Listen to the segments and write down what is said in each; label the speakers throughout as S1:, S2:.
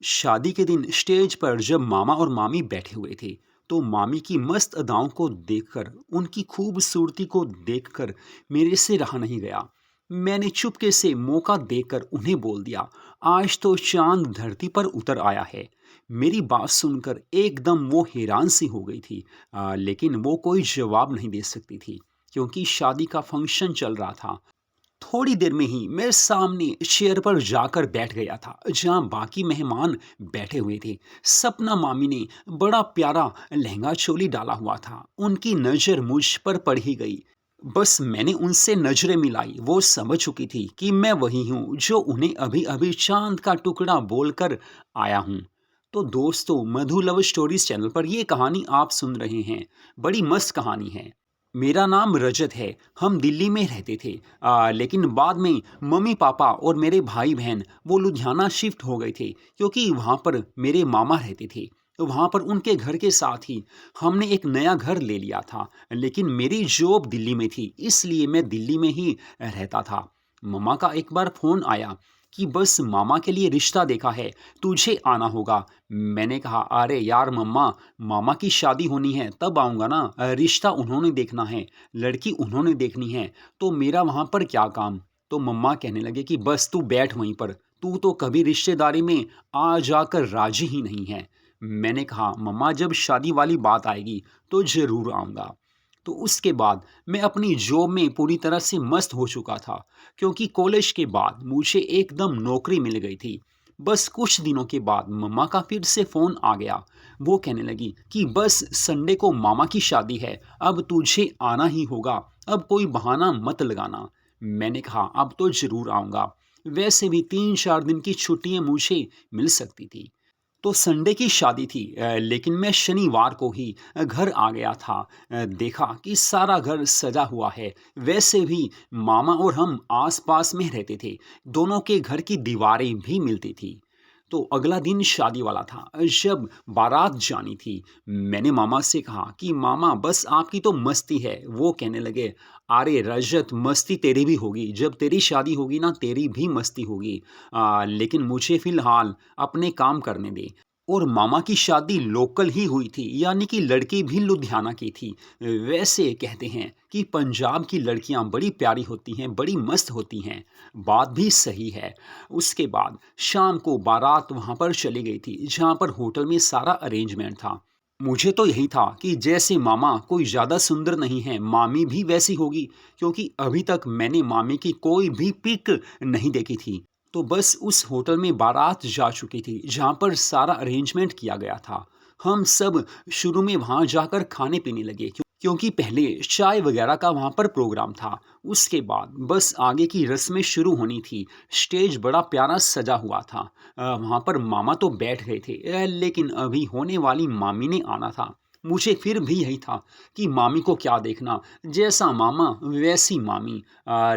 S1: शादी के दिन स्टेज पर जब मामा और मामी बैठे हुए थे, तो मामी की मस्त अदाओं को देखकर, उनकी खूबसूरती को देखकर मेरे से रहा नहीं गया। मैंने चुपके से मौका देकर उन्हें बोल दिया, आज तो चांद धरती पर उतर आया है। मेरी बात सुनकर एकदम वो हैरान सी हो गई थी। लेकिन वो कोई जवाब नहीं दे सकती थी, क्योंकि शादी का फंक्शन चल रहा था। थोड़ी देर में ही मैं सामने चेयर पर जाकर बैठ गया था, जहां बाकी मेहमान बैठे हुए थे। सपना मामी ने बड़ा प्यारा लहंगा चोली डाला हुआ था, उनकी नज़र मुझ पर पड़ ही गई। बस मैंने उनसे नजरें मिलाई, वो समझ चुकी थी कि मैं वही हूँ जो उन्हें अभी अभी चांद का टुकड़ा बोलकर आया हूँ। तो दोस्तों, मधु लव स्टोरीज चैनल पर ये कहानी आप सुन रहे हैं। बड़ी मस्त कहानी है। मेरा नाम रजत है। हम दिल्ली में रहते थे, लेकिन बाद में मम्मी पापा और मेरे भाई बहन वो लुधियाना शिफ्ट हो गए थे, क्योंकि वहाँ पर मेरे मामा रहते थे। तो वहाँ पर उनके घर के साथ ही हमने एक नया घर ले लिया था। लेकिन मेरी जॉब दिल्ली में थी, इसलिए मैं दिल्ली में ही रहता था। मम्मा का एक बार फ़ोन आया कि बस मामा के लिए रिश्ता देखा है, तुझे आना होगा। मैंने कहा, अरे यार मम्मा, मामा की शादी होनी है तब आऊँगा ना। रिश्ता उन्होंने देखना है, लड़की उन्होंने देखनी है, तो मेरा वहाँ पर क्या काम। तो मम्मा कहने लगे कि बस तू बैठ वहीं पर, तू तो कभी रिश्तेदारी में आ जाकर राजी ही नहीं है। मैंने कहा, मम्मा जब शादी वाली बात आएगी तो ज़रूर आऊँगा। तो उसके बाद मैं अपनी जॉब में पूरी तरह से मस्त हो चुका था, क्योंकि कॉलेज के बाद मुझे एकदम नौकरी मिल गई थी। बस कुछ दिनों के बाद मम्मा का फिर से फ़ोन आ गया। वो कहने लगी कि बस संडे को मामा की शादी है, अब तुझे आना ही होगा, अब कोई बहाना मत लगाना। मैंने कहा, अब तो ज़रूर आऊँगा। वैसे भी 3-4 दिन की छुट्टियाँ मुझे मिल सकती थी। तो संडे की शादी थी, लेकिन मैं शनिवार को ही घर आ गया था। देखा कि सारा घर सजा हुआ है। वैसे भी मामा और हम आस-पास में रहते थे। दोनों के घर की दीवारें भी मिलती थी। तो अगला दिन शादी वाला था, जब बारात जानी थी। मैंने मामा से कहा कि मामा बस आपकी तो मस्ती है। वो कहने लगे, अरे रजत, मस्ती तेरी भी होगी, जब तेरी शादी होगी ना तेरी भी मस्ती होगी। लेकिन मुझे फ़िलहाल अपने काम करने दे। और मामा की शादी लोकल ही हुई थी, यानी कि लड़की भी लुधियाना की थी। वैसे कहते हैं कि पंजाब की लड़कियां बड़ी प्यारी होती हैं, बड़ी मस्त होती हैं। बात भी सही है। उसके बाद शाम को बारात वहां पर चली गई थी, जहां पर होटल में सारा अरेंजमेंट था। मुझे तो यही था कि जैसे मामा कोई ज़्यादा सुंदर नहीं है, मामी भी वैसी होगी, क्योंकि अभी तक मैंने मामी की कोई भी पिक नहीं देखी थी। तो बस उस होटल में बारात जा चुकी थी, जहाँ पर सारा अरेंजमेंट किया गया था। हम सब शुरू में वहाँ जाकर खाने पीने लगे, क्योंकि पहले चाय वगैरह का वहाँ पर प्रोग्राम था। उसके बाद बस आगे की रस्में शुरू होनी थी। स्टेज बड़ा प्यारा सजा हुआ था। वहाँ पर मामा तो बैठ गए थे, लेकिन अभी होने वाली मामी ने आना था। मुझे फिर भी यही था कि मामी को क्या देखना, जैसा मामा वैसी मामी।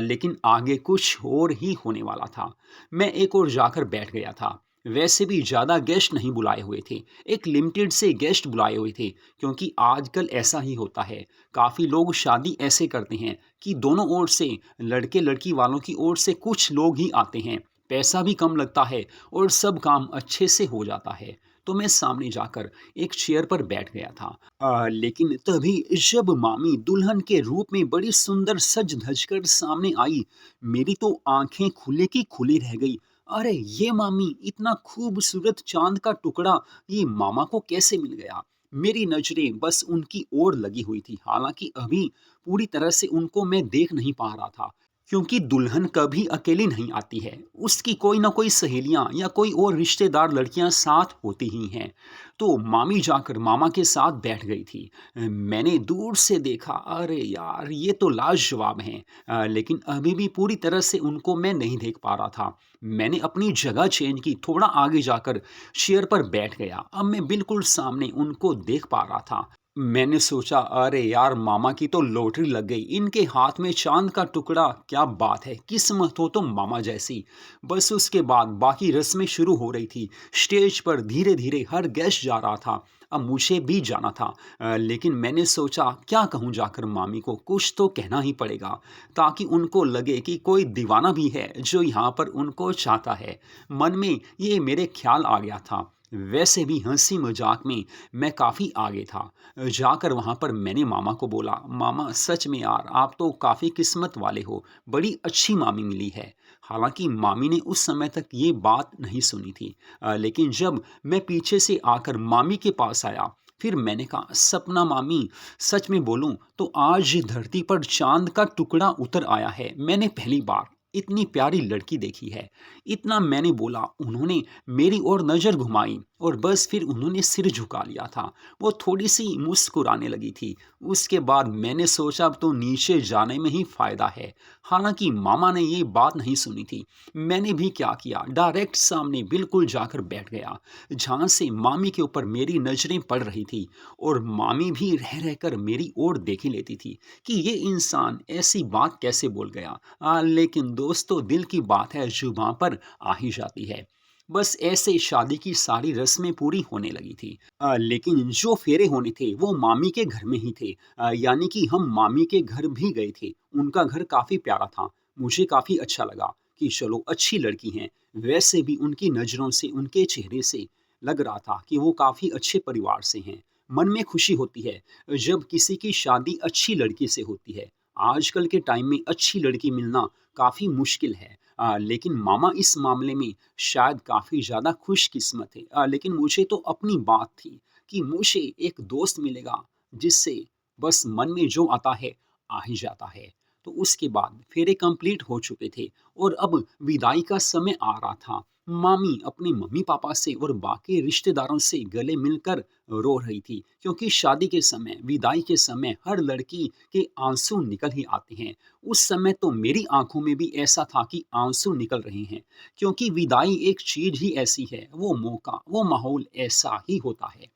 S1: लेकिन आगे कुछ और ही होने वाला था। मैं एक और जाकर बैठ गया था। वैसे भी ज़्यादा गेस्ट नहीं बुलाए हुए थे, एक लिमिटेड से गेस्ट बुलाए हुए थे, क्योंकि आजकल ऐसा ही होता है। काफ़ी लोग शादी ऐसे करते हैं कि दोनों ओर से, लड़के लड़की वालों की ओर से कुछ लोग ही आते हैं। पैसा भी कम लगता है और सब काम अच्छे से हो जाता है। तो मैं सामने जाकर एक चेयर पर बैठ गया था। लेकिन तभी जब मामी दुल्हन के रूप में बड़ी सुंदर सज धज कर सामने आई, मेरी तो आंखें खुले की खुली रह गई। अरे ये मामी, इतना खूबसूरत चांद का टुकड़ा ये मामा को कैसे मिल गया। मेरी नजरें बस उनकी ओर लगी हुई थी, हालांकि अभी पूरी तरह से उनको मैं देख नहीं पा रहा था, क्योंकि दुल्हन कभी अकेली नहीं आती है, उसकी कोई ना कोई सहेलियां या कोई और रिश्तेदार लड़कियां साथ होती ही हैं। तो मामी जाकर मामा के साथ बैठ गई थी। मैंने दूर से देखा, अरे यार ये तो लाजवाब हैं। लेकिन अभी भी पूरी तरह से उनको मैं नहीं देख पा रहा था। मैंने अपनी जगह चेंज की, थोड़ा आगे जाकर चेयर पर बैठ गया। अब मैं बिल्कुल सामने उनको देख पा रहा था। मैंने सोचा, अरे यार, मामा की तो लॉटरी लग गई, इनके हाथ में चांद का टुकड़ा, क्या बात है, किस्मत हो तो मामा जैसी। बस उसके बाद बाकी रस्में शुरू हो रही थी। स्टेज पर धीरे धीरे हर गेस्ट जा रहा था। अब मुझे भी जाना था। लेकिन मैंने सोचा, क्या कहूँ जाकर मामी को, कुछ तो कहना ही पड़ेगा ताकि उनको लगे कि कोई दीवाना भी है जो यहाँ पर उनको चाहता है। मन में ये मेरे ख्याल आ गया था। वैसे भी हंसी मजाक में मैं काफ़ी आगे था। जाकर वहाँ पर मैंने मामा को बोला, मामा सच में यार, आप तो काफ़ी किस्मत वाले हो, बड़ी अच्छी मामी मिली है। हालांकि मामी ने उस समय तक ये बात नहीं सुनी थी। लेकिन जब मैं पीछे से आकर मामी के पास आया, फिर मैंने कहा, सपना मामी, सच में बोलूं तो आज धरती पर चांद का टुकड़ा उतर आया है। मैंने पहली बार इतनी प्यारी लड़की देखी है। इतना मैंने बोला, उन्होंने मेरी ओर नज़र घुमाई और बस फिर उन्होंने सिर झुका लिया था। वो थोड़ी-सी मुस्कुराने लगी थी। उसके बाद मैंने सोचा, अब तो नीचे जाने में ही फ़ायदा है। हालाँकि मामा ने ये बात नहीं सुनी थी। मैंने भी क्या किया, डायरेक्ट सामने बिल्कुल जाकर बैठ गया, जहाँ से मामी के ऊपर मेरी नज़रें पड़ रही थी और मामी भी रह-रह कर मेरी ओर देख ही लेती थी कि ये इंसान ऐसी बात कैसे बोल गया। लेकिन दोस्तों, दिल की बात है, जुबान पर आ ही जाती है। बस ऐसे शादी की सारी रस्में पूरी होने लगी थी। लेकिन जो फेरे होने थे वो मामी के घर में ही थे। यानी कि हम मामी के घर भी गए थे। उनका घर काफ़ी प्यारा था। मुझे काफ़ी अच्छा लगा कि चलो, अच्छी लड़की हैं। वैसे भी उनकी नज़रों से, उनके चेहरे से लग रहा था कि वो काफ़ी अच्छे परिवार से हैं। मन में खुशी होती है जब किसी की शादी अच्छी लड़की से होती है। आजकल के टाइम में अच्छी लड़की मिलना काफ़ी मुश्किल है। लेकिन मामा इस मामले में शायद काफ़ी ज़्यादा खुशकिस्मत थे। लेकिन मुझे तो अपनी बात थी कि मुझे एक दोस्त मिलेगा जिससे बस मन में जो आता है आ ही जाता है। तो उसके बाद फेरे कंप्लीट हो चुके थे और अब विदाई का समय आ रहा था। मामी अपने मम्मी पापा से और बाकी रिश्तेदारों से गले मिलकर रो रही थी, क्योंकि शादी के समय, विदाई के समय हर लड़की के आंसू निकल ही आते हैं। उस समय तो मेरी आँखों में भी ऐसा था कि आँसू निकल रहे हैं, क्योंकि विदाई एक चीज़ ही ऐसी है, वो मौका, वो माहौल ऐसा ही होता है।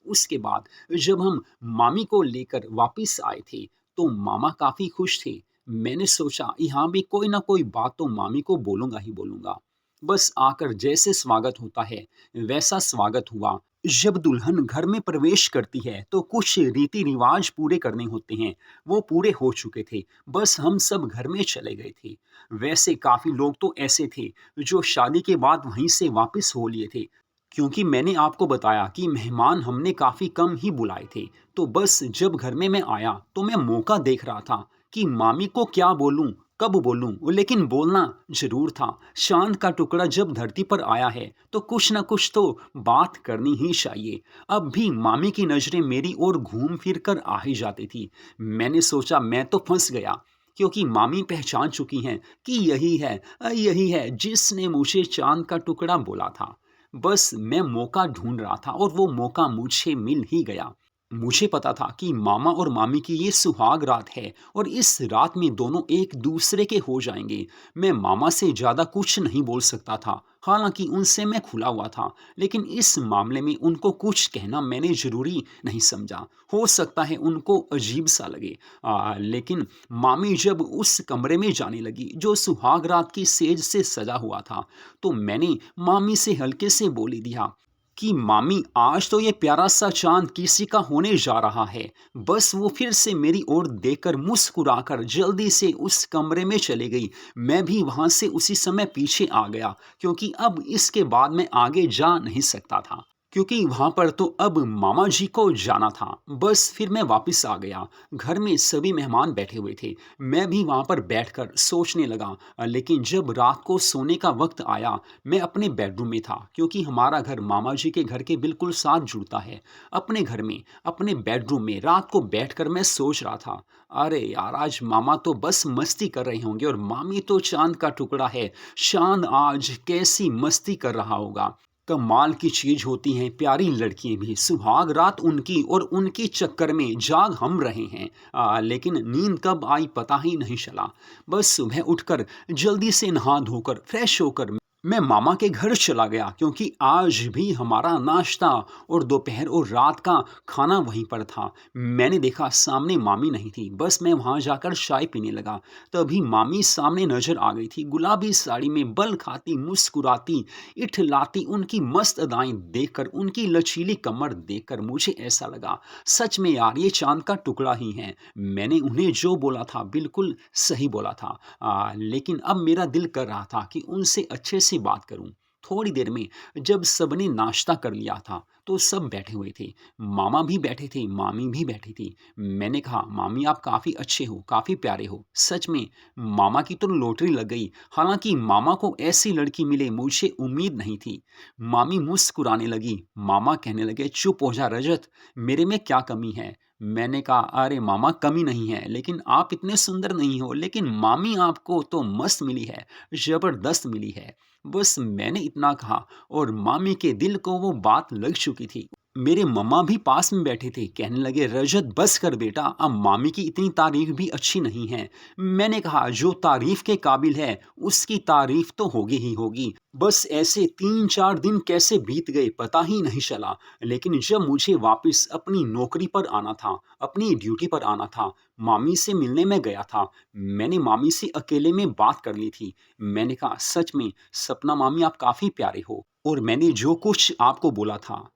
S1: उसके बाद जब हम मामी को लेकर वापस आए थे, तो मामा काफ़ी खुश थे। मैंने सोचा, यहाँ भी कोई ना कोई बात तो मामी को बोलूँगा ही बोलूँगा। बस आकर जैसे स्वागत होता है, वैसा स्वागत हुआ। जब दुल्हन घर में प्रवेश करती है, तो कुछ रीति-रिवाज पूरे करने होते हैं, वो पूरे हो चुके थे। बस हम सब घर में चले गए थे। वैसे काफ़ी लोग तो ऐसे थे, जो शादी के बाद वहीं से वापस हो लिए थे। क्योंकि मैंने आपको बताया कि मेहमान हमने काफ़ी कम ही बुलाए थे। तो बस जब घर में मैं आया, तो मैं मौका देख रहा था कि मामी को क्या बोलूँ, कब बोलूँ? लेकिन बोलना ज़रूर था। चाँद का टुकड़ा जब धरती पर आया है, तो कुछ न कुछ तो बात करनी ही चाहिए। अब भी मामी की नज़रें मेरी ओर घूम फिर कर आ ही जाती थी। मैंने सोचा, मैं तो फँस गया, क्योंकि मामी पहचान चुकी हैं कि यही है जिसने मुझे चाँद का टुकड़ा बोला था। बस मैं मौका ढूँढ रहा था और वो मौका मुझे मिल ही गया। मुझे पता था कि मामा और मामी की ये सुहाग रात है और इस रात में दोनों एक दूसरे के हो जाएंगे। मैं मामा से ज़्यादा कुछ नहीं बोल सकता था, हालांकि उनसे मैं खुला हुआ था, लेकिन इस मामले में उनको कुछ कहना मैंने ज़रूरी नहीं समझा। हो सकता है उनको अजीब सा लगे। लेकिन मामी जब उस कमरे में जाने लगी जो सुहाग रात की सेज से सजा हुआ था, तो मैंने मामी से हल्के से बोल ही दिया कि मामी, आज तो ये प्यारा सा चांद किसी का होने जा रहा है। बस वो फिर से मेरी ओर देखकर मुस्कुराकर जल्दी से उस कमरे में चली गई। मैं भी वहां से उसी समय पीछे आ गया, क्योंकि अब इसके बाद मैं आगे जा नहीं सकता था, क्योंकि वहाँ पर तो अब मामा जी को जाना था। बस फिर मैं वापस आ गया। घर में सभी मेहमान बैठे हुए थे। मैं भी वहाँ पर बैठकर सोचने लगा। लेकिन जब रात को सोने का वक़्त आया, मैं अपने बेडरूम में था, क्योंकि हमारा घर मामा जी के घर के बिल्कुल साथ जुड़ता है। अपने घर में, अपने बेडरूम में रात को बैठकर मैं सोच रहा था, अरे यार! आज मामा तो बस मस्ती कर रहे होंगे और मामी तो चाँद का टुकड़ा है। चाँद आज कैसी मस्ती कर रहा होगा। कमाल की चीज होती हैं प्यारी लड़कियां भी। सुहाग रात उनकी और उनके चक्कर में जाग हम रहे हैं। लेकिन नींद कब आई पता ही नहीं चला। बस सुबह उठकर जल्दी से नहा धोकर फ्रेश होकर मैं मामा के घर चला गया क्योंकि आज भी हमारा नाश्ता और दोपहर और रात का खाना वहीं पर था। मैंने देखा सामने मामी नहीं थी, बस मैं वहाँ जाकर चाय पीने लगा। तभी मामी सामने नजर आ गई थी, गुलाबी साड़ी में बल खाती, मुस्कुराती, इठलाती। उनकी मस्त अदाएं देखकर, उनकी लचीली कमर देखकर मुझे ऐसा लगा, सच में यार ये चांद का टुकड़ा ही है। मैंने उन्हें जो बोला था बिल्कुल सही बोला था। लेकिन अब मेरा दिल कर रहा था कि उनसे अच्छे से बात करूं। थोड़ी देर में जब सबने नाश्ता कर लिया था तो सब बैठे हुए थे। मामा भी बैठे थे, मामी भी बैठी थी। मैंने कहा, मामी आप काफ़ी अच्छे हो, काफ़ी प्यारे हो। सच में मामा की तो लॉटरी लग गई। हालांकि मामा को ऐसी लड़की मिले मुझे उम्मीद नहीं थी। मामी मुस्कुराने लगी। मामा कहने लगे, चुप हो जा रजत, मेरे में क्या कमी है? मैंने कहा, अरे मामा कमी नहीं है, लेकिन आप इतने सुंदर नहीं हो। लेकिन मामी आपको तो मस्त मिली है, ज़बरदस्त मिली है। बस मैंने इतना कहा और मामी के दिल को वो बात लग चुकी थी। मेरे मम्मा भी पास में बैठे थे, कहने लगे, रजत बस कर बेटा, अब मामी की इतनी तारीफ भी अच्छी नहीं है। मैंने कहा, जो तारीफ के काबिल है उसकी तारीफ तो होगी ही होगी। बस ऐसे 3-4 दिन कैसे बीत गए पता ही नहीं चला। लेकिन जब मुझे वापस अपनी नौकरी पर आना था, अपनी ड्यूटी पर आना था, मामी से मिलने में गया था। मैंने मामी से अकेले में बात कर ली थी। मैंने कहा, सच में सपना मामी आप काफ़ी प्यारे हो और मैंने जो कुछ आपको बोला था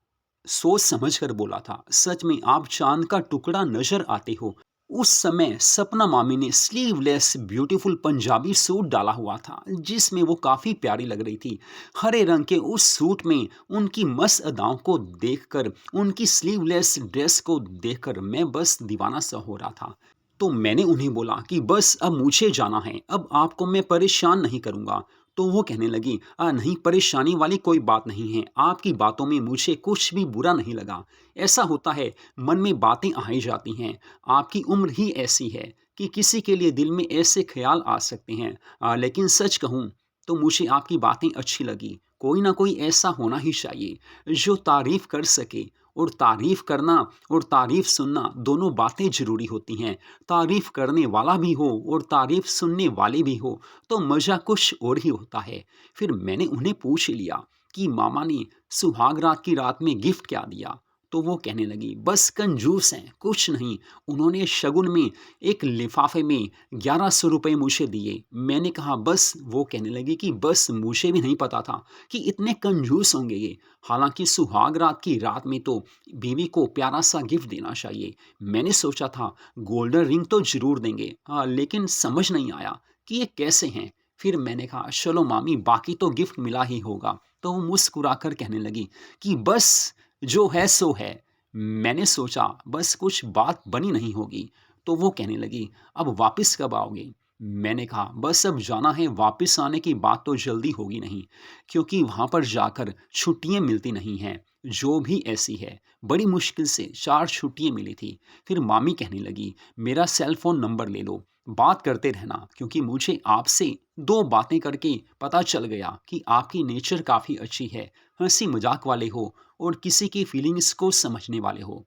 S1: सोच समझ कर बोला था। सच में आप चांद का टुकड़ा नजर आते हो। उस समय सपना मामी ने स्लीवलेस ब्यूटीफुल पंजाबी सूट डाला हुआ था जिसमें वो काफ़ी प्यारी लग रही थी। हरे रंग के उस सूट में उनकी मस्त अदाओं को देखकर, उनकी स्लीवलेस ड्रेस को देखकर मैं बस दीवाना सा हो रहा था। तो मैंने उन्हें बोला कि बस अब मुझे जाना है, अब आपको मैं परेशान नहीं करूँगा। तो वो कहने लगी, नहीं, परेशानी वाली कोई बात नहीं है, आपकी बातों में मुझे कुछ भी बुरा नहीं लगा। ऐसा होता है, मन में बातें आ ही जाती हैं। आपकी उम्र ही ऐसी है कि किसी के लिए दिल में ऐसे ख़्याल आ सकते हैं। लेकिन सच कहूँ तो मुझे आपकी बातें अच्छी लगी। कोई ना कोई ऐसा होना ही चाहिए जो तारीफ़ कर सके, और तारीफ़ करना और तारीफ़ सुनना दोनों बातें ज़रूरी होती हैं। तारीफ़ करने वाला भी हो और तारीफ़ सुनने वाले भी हो तो मज़ा कुछ और ही होता है। फिर मैंने उन्हें पूछ लिया कि मामा ने सुहाग रात की रात में गिफ्ट क्या दिया? तो वो कहने लगी, बस कंजूस हैं, कुछ नहीं। उन्होंने शगुन में एक लिफाफे में 1100 रुपए मुझे दिए। मैंने कहा बस। वो कहने लगी कि बस मुझे भी नहीं पता था कि इतने कंजूस होंगे ये। हालांकि सुहाग रात की रात में तो बीवी को प्यारा सा गिफ्ट देना चाहिए। मैंने सोचा था गोल्डन रिंग तो ज़रूर देंगे, हाँ, लेकिन समझ नहीं आया कि ये कैसे हैं। फिर मैंने कहा, चलो मामी, बाकी तो गिफ्ट मिला ही होगा। तो वो मुस्कुराकर कहने लगी कि बस जो है सो है। मैंने सोचा बस कुछ बात बनी नहीं होगी। तो वो कहने लगी, अब वापस कब आओगे? मैंने कहा, बस अब जाना है, वापस आने की बात तो जल्दी होगी नहीं, क्योंकि वहाँ पर जाकर छुट्टियाँ मिलती नहीं हैं। जो भी ऐसी है, बड़ी मुश्किल से 4 छुट्टियाँ मिली थी। फिर मामी कहने लगी, मेरा सेल फ़ोन नंबर ले लो, बात करते रहना, क्योंकि मुझे आपसे 2 बातें करके पता चल गया कि आपकी नेचर काफ़ी अच्छी है, हँसी मज़ाक वाले हो और किसी की फीलिंग्स को समझने वाले हो।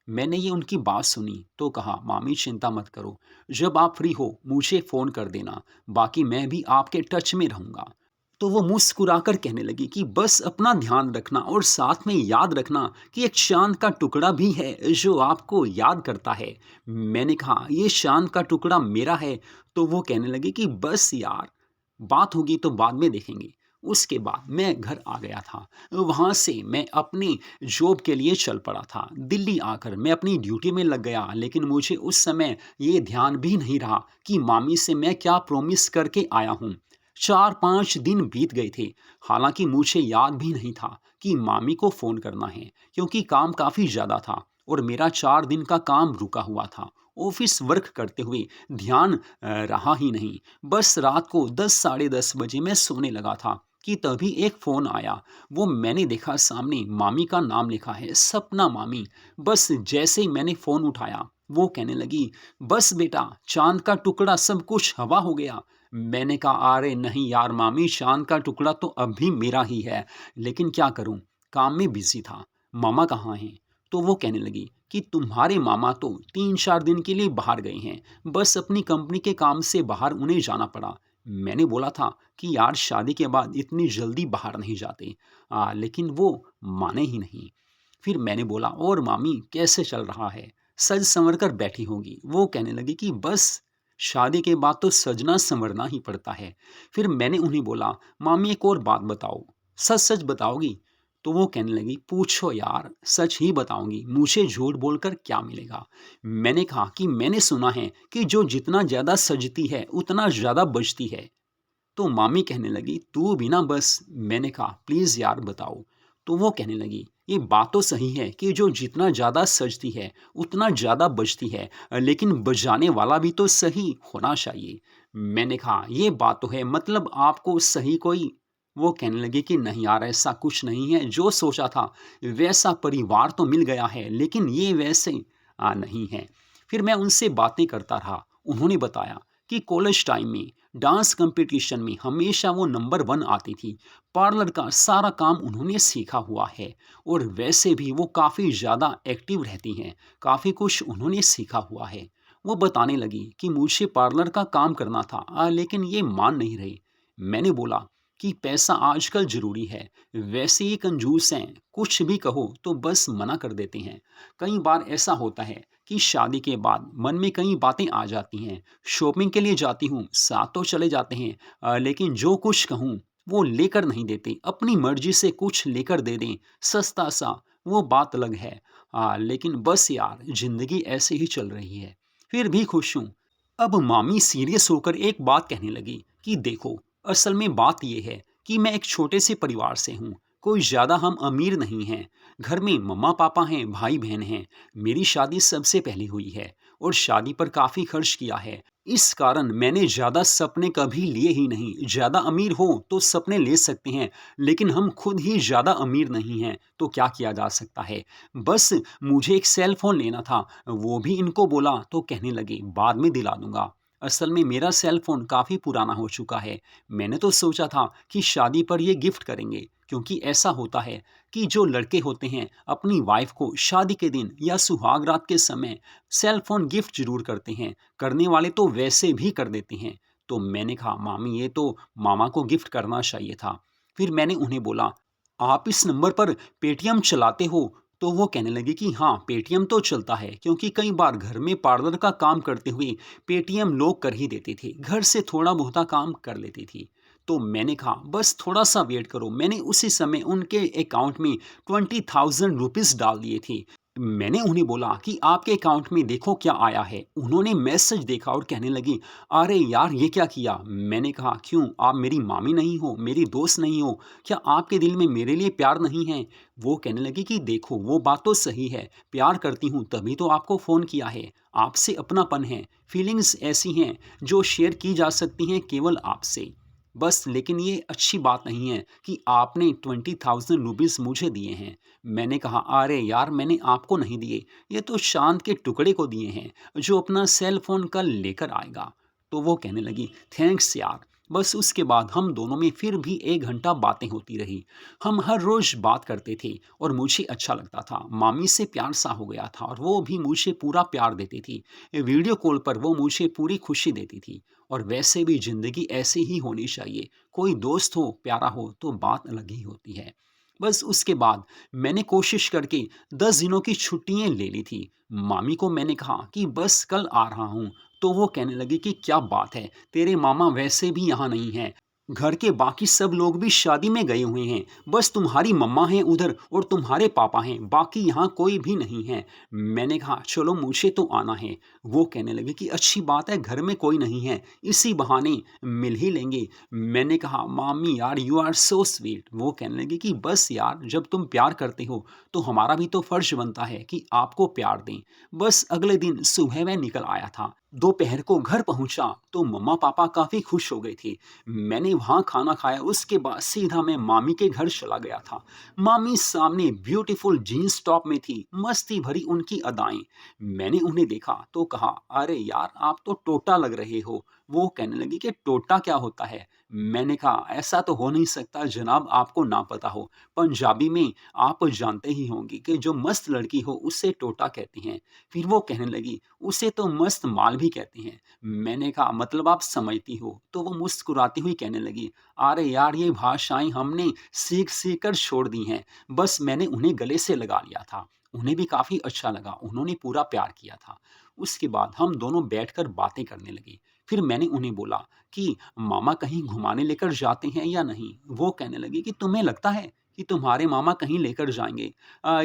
S1: मैंने ये उनकी बात सुनी तो कहा, मामी चिंता मत करो, जब आप फ्री हो मुझे फ़ोन कर देना, बाकी मैं भी आपके टच में रहूँगा। तो वो मुस्कुराकर कहने लगी कि बस अपना ध्यान रखना और साथ में याद रखना कि एक चाँद का टुकड़ा भी है जो आपको याद करता है। मैंने कहा, ये चाँद का टुकड़ा मेरा है। तो वो कहने लगी कि बस यार, बात होगी तो बाद में देखेंगे। उसके बाद मैं घर आ गया था। वहाँ से मैं अपनी जॉब के लिए चल पड़ा था। दिल्ली आकर मैं अपनी ड्यूटी में लग गया, लेकिन मुझे उस समय ये ध्यान भी नहीं रहा कि मामी से मैं क्या प्रॉमिस करके आया हूँ। 4-5 दिन बीत गए थे। हालाँकि मुझे याद भी नहीं था कि मामी को फ़ोन करना है, क्योंकि काम काफ़ी ज़्यादा था और मेरा 4 दिन का काम रुका हुआ था। ऑफ़िस वर्क करते हुए ध्यान रहा ही नहीं। बस रात को 10 साढ़े 10 बजे मैं सोने लगा था कि तभी एक फ़ोन आया। वो मैंने देखा, सामने मामी का नाम लिखा है, सपना मामी। बस जैसे ही मैंने फ़ोन उठाया, वो कहने लगी, बस बेटा, चाँद का टुकड़ा सब कुछ हवा हो गया। मैंने कहा, अरे नहीं यार मामी, चाँद का टुकड़ा तो अब भी मेरा ही है, लेकिन क्या करूँ, काम में बिज़ी था। मामा कहाँ हैं? तो वो कहने लगी कि तुम्हारे मामा तो 3-4 दिन के लिए बाहर गए हैं, बस अपनी कंपनी के काम से बाहर उन्हें जाना पड़ा। मैंने बोला था कि यार शादी के बाद इतनी जल्दी बाहर नहीं जाते। लेकिन वो माने ही नहीं। फिर मैंने बोला, और मामी कैसे चल रहा है? सज संवर कर बैठी होंगी। वो कहने लगी कि बस शादी के बाद तो सजना संवरना ही पड़ता है। फिर मैंने उन्हें बोला, मामी एक और बात बताओ, सच सच बताओगी? तो वो कहने लगी, पूछो यार, सच ही बताऊंगी, मुझे झूठ बोलकर क्या मिलेगा? मैंने कहा कि मैंने सुना है कि जो जितना ज्यादा सजती है उतना ज्यादा बचती है। तो मामी कहने लगी, तू भी ना बस। मैंने कहा, प्लीज यार बताओ। तो वो कहने लगी, ये बात तो सही है कि जो जितना ज्यादा सजती है उतना ज्यादा बचती है, लेकिन बजाने वाला भी तो सही होना चाहिए। मैंने कहा, ये बात तो है, मतलब आपको सही कोई? वो कहने लगी कि नहीं यार, ऐसा कुछ नहीं है, जो सोचा था वैसा परिवार तो मिल गया है, लेकिन ये वैसे नहीं है। फिर मैं उनसे बातें करता रहा। उन्होंने बताया कि कॉलेज टाइम में डांस कंपटीशन में हमेशा वो नंबर वन आती थी। पार्लर का सारा काम उन्होंने सीखा हुआ है, और वैसे भी वो काफ़ी ज़्यादा एक्टिव रहती हैं। काफ़ी कुछ उन्होंने सीखा हुआ है। वो बताने लगी कि मुझे पार्लर का काम करना था, लेकिन ये मान नहीं रही। मैंने बोला कि पैसा आजकल ज़रूरी है। वैसे ही कंजूस हैं, कुछ भी कहो तो बस मना कर देते हैं। कई बार ऐसा होता है कि शादी के बाद मन में कई बातें आ जाती हैं। शॉपिंग के लिए जाती हूँ, साथ तो चले जाते हैं, लेकिन जो कुछ कहूँ वो लेकर नहीं देते। अपनी मर्जी से कुछ लेकर दे दें, सस्ता सा, वो बात अलग है। लेकिन बस यार, ज़िंदगी ऐसे ही चल रही है, फिर भी खुश हूँ। अब मामी सीरियस होकर एक बात कहने लगी कि देखो, असल में बात यह है कि मैं एक छोटे से परिवार से हूँ। कोई ज़्यादा हम अमीर नहीं हैं। घर में मम्मा पापा हैं, भाई बहन हैं। मेरी शादी सबसे पहले हुई है, और शादी पर काफ़ी खर्च किया है। इस कारण मैंने ज़्यादा सपने कभी लिए ही नहीं। ज़्यादा अमीर हो तो सपने ले सकते हैं, लेकिन हम खुद ही ज़्यादा अमीर नहीं हैं, तो क्या किया जा सकता है? बस मुझे एक सेल फ़ोन लेना था, वो भी इनको बोला तो कहने लगे बाद में दिला दूँगा। असल में मेरा सेल फ़ोन काफ़ी पुराना हो चुका है। मैंने तो सोचा था कि शादी पर ये गिफ्ट करेंगे, क्योंकि ऐसा होता है कि जो लड़के होते हैं अपनी वाइफ़ को शादी के दिन या सुहाग रात के समय सेल फ़ोन गिफ्ट ज़रूर करते हैं। करने वाले तो वैसे भी कर देते हैं। तो मैंने कहा, मामी ये तो मामा को गिफ्ट करना चाहिए था। फिर मैंने उन्हें बोला, आप इस नंबर पर पेटीएम चलाते हो? तो वो कहने लगी कि हाँ, पेटीएम तो चलता है, क्योंकि कई बार घर में पार्लर का काम करते हुए पेटीएम लोग कर ही देते थे। घर से थोड़ा बहुत काम कर लेती थी। तो मैंने कहा, बस थोड़ा सा वेट करो। मैंने उसी समय उनके अकाउंट में 20,000 रुपीज़ डाल दिए थे। मैंने उन्हें बोला कि आपके अकाउंट में देखो क्या आया है। उन्होंने मैसेज देखा और कहने लगी, अरे यार, ये क्या किया? मैंने कहा, क्यों, आप मेरी मामी नहीं हो, मेरी दोस्त नहीं हो? क्या आपके दिल में मेरे लिए प्यार नहीं है? वो कहने लगी कि देखो, वो बात तो सही है, प्यार करती हूँ तभी तो आपको फ़ोन किया है। आपसे अपनापन है, फीलिंग्स ऐसी हैं जो शेयर की जा सकती हैं केवल आपसे। बस, लेकिन ये अच्छी बात नहीं है कि आपने 20,000 रुपीज़ मुझे दिए हैं। मैंने कहा, अरे यार, मैंने आपको नहीं दिए, ये तो शांत के टुकड़े को दिए हैं, जो अपना सेल फ़ोन कल लेकर आएगा। तो वो कहने लगी, थैंक्स यार। बस उसके बाद हम दोनों में फिर भी 1 घंटा बातें होती रही। हम हर रोज़ बात करते थे, और मुझे अच्छा लगता था। मामी से प्यार सा हो गया था, और वो भी मुझे पूरा प्यार देती थी। वीडियो कॉल पर वो मुझे पूरी खुशी देती थी। और वैसे भी ज़िंदगी ऐसी ही होनी चाहिए। कोई दोस्त हो, प्यारा हो, तो बात अलग ही होती है। बस उसके बाद मैंने कोशिश करके 10 दिनों की छुट्टियाँ ले ली थी। मामी को मैंने कहा कि बस कल आ रहा हूँ। तो वो कहने लगी कि क्या बात है, तेरे मामा वैसे भी यहाँ नहीं हैं। घर के बाकी सब लोग भी शादी में गए हुए हैं। बस तुम्हारी मम्मा हैं उधर, और तुम्हारे पापा हैं, बाकी यहाँ कोई भी नहीं है। मैंने कहा, चलो मुझे तो आना है। वो कहने लगे कि अच्छी बात है, घर में कोई नहीं है, इसी बहाने मिल ही लेंगे। मैंने कहा, मामी यार, यू आर सो स्वीट। वो कहने लगी कि बस यार, जब तुम प्यार करते हो तो हमारा भी तो फर्ज बनता है कि आपको प्यार दें। बस अगले दिन सुबह मैं निकल आया था। दोपहर को घर पहुंचा तो मम्मा पापा काफ़ी खुश हो गए थे। मैंने वहाँ खाना खाया, उसके बाद सीधा मैं मामी के घर चला गया था। मामी सामने ब्यूटीफुल जीन्स टॉप में थी, मस्ती भरी उनकी अदाएं। मैंने उन्हें देखा तो कहा, अरे यार, आप तो टोटा लग रहे हो। वो कहने लगी कि टोटा क्या होता है? मैंने कहा ऐसा तो हो नहीं सकता जनाब, आपको ना पता हो। पंजाबी में आप जानते ही होंगे कि जो मस्त लड़की हो उसे टोटा कहते हैं। फिर वो कहने लगी उसे तो मस्त माल भी कहते हैं। मैंने कहा मतलब आप समझती हो? तो वो मुस्कुराती हुई कहने लगी अरे यार, ये भाषाएँ हमने सीख-सीख कर छोड़ दी हैं। बस मैंने उन्हें गले से लगा लिया था। उन्हें भी काफ़ी अच्छा लगा, उन्होंने पूरा प्यार किया था। उसके बाद हम दोनों बैठकर बातें करने लगे। फिर मैंने उन्हें बोला कि मामा कहीं घुमाने लेकर जाते हैं या नहीं? वो कहने लगी कि तुम्हें लगता है कि तुम्हारे मामा कहीं लेकर जाएँगे?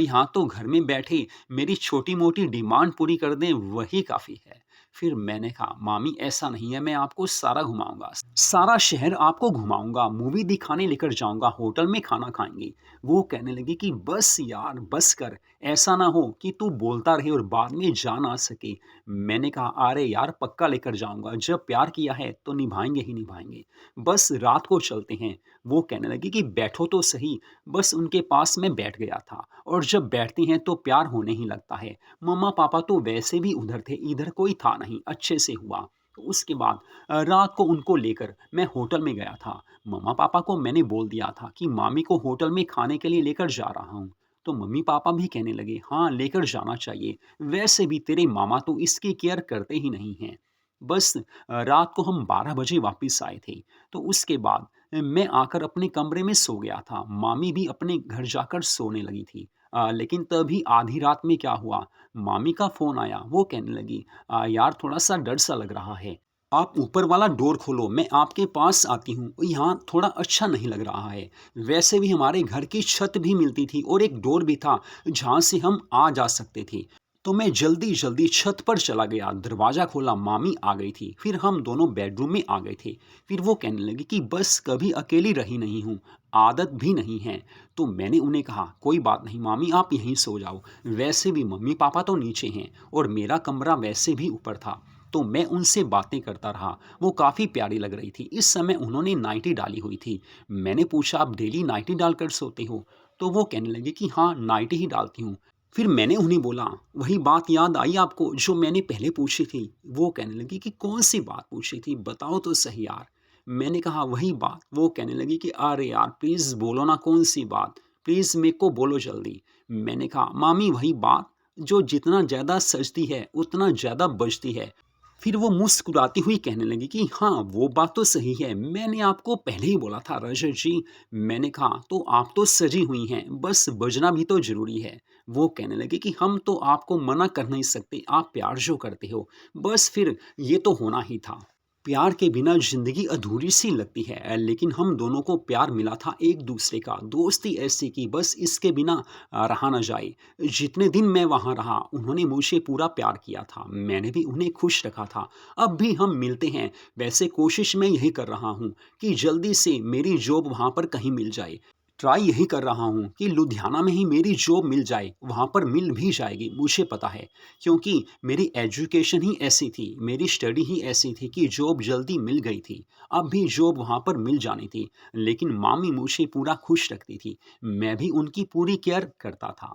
S1: यहाँ तो घर में बैठे मेरी छोटी-मोटी डिमांड पूरी कर दें वही काफ़ी है। फिर मैंने कहा मामी ऐसा नहीं है, मैं आपको सारा घुमाऊँगा। सारा शहर आपको घुमाऊँगा, मूवी दिखाने लेकर जाऊँगा, होटल में खाना खाएँगे। वो कहने लगी कि बस यार बस कर, ऐसा ना हो कि तू बोलता रहे और बाद में जा ना सके। मैंने कहा अरे यार पक्का लेकर जाऊँगा, जब प्यार किया है तो निभाएँगे ही निभाएँगे। बस रात को चलते हैं। वो कहने लगी कि बैठो तो सही। बस उनके पास मैं बैठ गया था और जब बैठते हैं तो प्यार होने ही लगता है। मम्मा-पापा तो वैसे भी उधर थे, इधर कोई था नहीं, अच्छे से हुआ। तो उसके बाद रात को उनको लेकर मैं होटल में गया था। मम्मा-पापा को मैंने बोल दिया था कि मामी को होटल में खाने के लिए लेकर जा रहा हूँ। तो मम्मी-पापा भी कहने लगे, "हाँ, लेकर जाना चाहिए। वैसे भी तेरे मामा तो इसकी केयर करते ही नहीं हैं।" बस रात को हम 12 बजे वापस आए थे। तो उसके बाद मैं आकर अपने कमरे में सो गया था। मामी भी अपने घर जाकर सोने लगी थी। लेकिन तभी आधी रात में क्या हुआ, मामी का फ़ोन आया। वो कहने लगी, यार थोड़ा-सा डर सा लग रहा है। आप ऊपर वाला डोर खोलो, मैं आपके पास आती हूँ। यहाँ थोड़ा अच्छा नहीं लग रहा है। वैसे भी हमारे घर की छत भी मिलती थी और एक डोर भी था, जहाँ से हम आ जा सकते थे। तो मैं जल्दी-जल्दी छत पर चला गया, दरवाज़ा खोला, मामी आ गई थी। फिर हम दोनों बेडरूम में आ गए थे। फिर वो कहने लगी कि बस कभी अकेली रही नहीं हूँ, आदत भी नहीं है। तो मैंने उन्हें कहा, "कोई बात नहीं मामी, आप यहीं सो जाओ। वैसे भी मम्मी-पापा तो नीचे हैं और मेरा कमरा वैसे भी ऊपर था।" तो मैं उनसे बातें करता रहा। वो काफ़ी प्यारी लग रही थी। इस समय उन्होंने नाइटी डाली हुई थी। मैंने पूछा, "आप डेली नाइटी डालकर सोते हो?" तो वो कहने लगी कि, "हाँ, नाइटी ही डालती हूँ।" फिर मैंने उन्हें बोला, "वही बात याद आई आपको जो मैंने पहले पूछी थी?" वो कहने लगी कि, "कौन-सी बात पूछी थी? बताओ तो सही यार।" मैंने कहा, "वही बात।" वो कहने लगी कि, "अरे यार! प्लीज़ बोलो ना कौन-सी बात? प्लीज़ मेरे को बोलो जल्दी।" मैंने कहा, "मामी वही बात जो जितना ज़्यादा सजती है, उतना ज़्यादा बजती है।" फिर वो मुस्कुराती हुई कहने लगी कि हाँ, वो बात तो सही है। मैंने आपको पहले ही बोला था रजत जी। मैंने कहा तो आप तो सजी हुई हैं, बस बजना भी तो ज़रूरी है। वो कहने लगी कि हम तो आपको मना कर नहीं सकते, आप प्यार जो करते हो, बस फिर ये तो होना ही था। प्यार के बिना ज़िंदगी अधूरी-सी लगती है, लेकिन हम दोनों को प्यार मिला था एक-दूसरे का, दोस्ती ऐसी कि बस इसके बिना रहा ना जाए। जितने दिन मैं वहाँ रहा, उन्होंने मुझे पूरा प्यार किया था, मैंने भी उन्हें खुश रखा था। अब भी हम मिलते हैं, वैसे कोशिश मैं यही कर रहा हूँ कि जल्दी से मेरी जॉब वहाँ पर कहीं मिल जाए। ट्राई यही कर रहा हूँ कि लुधियाना में ही मेरी जॉब मिल जाए, वहाँ पर मिल भी जाएगी, मुझे पता है। क्योंकि मेरी एजुकेशन ही ऐसी थी, मेरी स्टडी ही ऐसी थी कि जॉब जल्दी मिल गई थी। अब भी जॉब वहाँ पर मिल जानी थी, लेकिन मामी मुझे पूरा खुश रखती थी, मैं भी उनकी पूरी केयर करता था।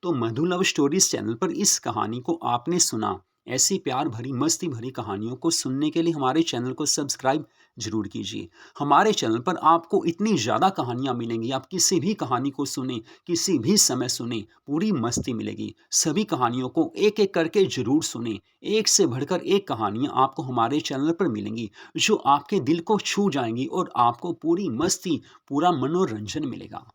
S1: तो मधु लव स्टोरीज चैनल पर इस कहानी को आपने सुना। ऐसी प्यार भरी मस्ती भरी कहानियों को सुनने के लिए हमारे चैनल को सब्सक्राइब जरूर कीजिए। हमारे चैनल पर आपको इतनी ज़्यादा कहानियाँ मिलेंगी, आप किसी भी कहानी को सुने, किसी भी समय सुने, पूरी मस्ती मिलेगी। सभी कहानियों को एक एक करके जरूर सुने। एक से बढ़कर एक कहानियाँ आपको हमारे चैनल पर मिलेंगी, जो आपके दिल को छू जाएंगी और आपको पूरी मस्ती, पूरा मनोरंजन मिलेगा।